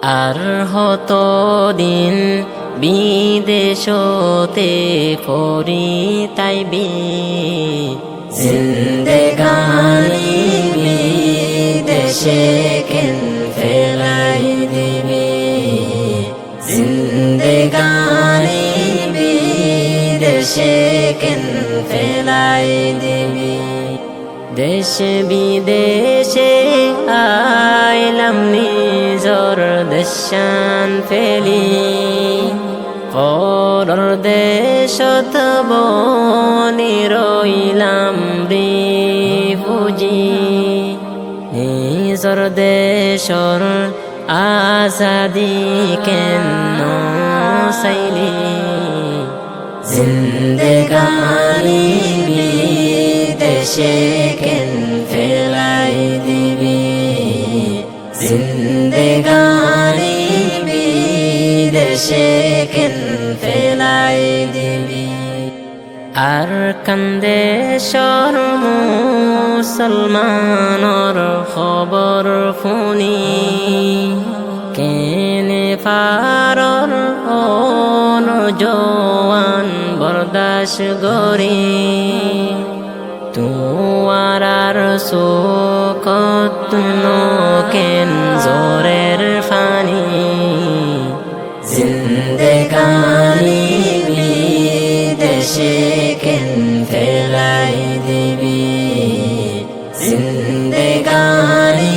আর হত দিন বিদেশতে পরিতাইবি জিন্দেগানি বিদেশে কেন ফেলাই দিবি জিন্দেগানি বিদেশে কেন ফেলাই দিবি দেশ বিদেশে আইলাম নিজর দেশান ফেলি পরর দেশত বনি রইলাম রিফুজি নিজর দেশর আজাদি কেন চাইলি জিন্দেগানি বিদেশে কেন ফেলাই দিবি জিন্দেগানি বিদেশে কেন ফেলাই দিবি আর কান্দেশর মুসলমানর খবর শুনি কেনে পারর জওয়ান বরদাস গরি তুয়ার শোকত কেন জোরের ফানি জিন্দেগানি বিদেশে কেন ফেলাই দিবি জিন্দেগানি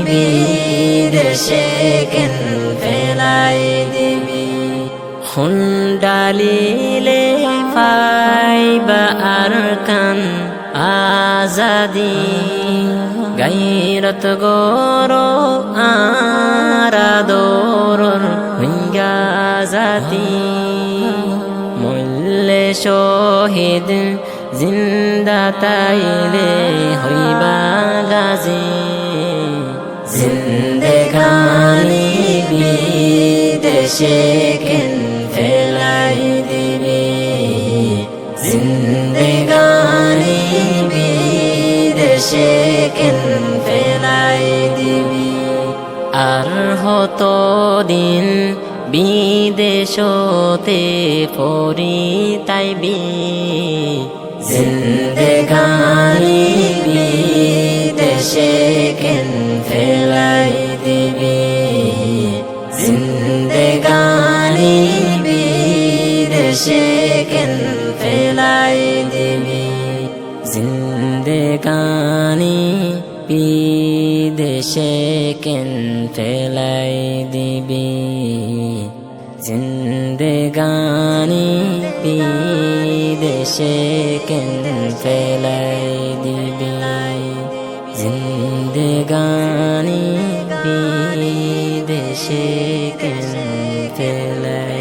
বিদেশে কেন ফেলাই দিবি খুন্ডালিলে পাইবা আর কান আজাদি গাইরত গর আরাদর হুঙ্গা জাতি মূল্যে শহীদ জিন্দা তাইলে হইবা গাজী জিন্দেগানি বিদেশে কেন ফেলাই দিবি জিন্দেগানি বিদেশে কেন ফেলাই দিবি আর হত দিন বিদেশতে পরিতাইবি জিন্দেগানি বিদেশে কেন ফেলাই দিবি জিন্দেগানি বিদেশে কেন ফেলাই দিবি জিন্দেগানি বিদেশে কেন ফেলাই দিবি জিন্দেগানি বিদেশে কেন ফেলাই দিবি জিন্দেগানি বিদেশে কেন ফেলাই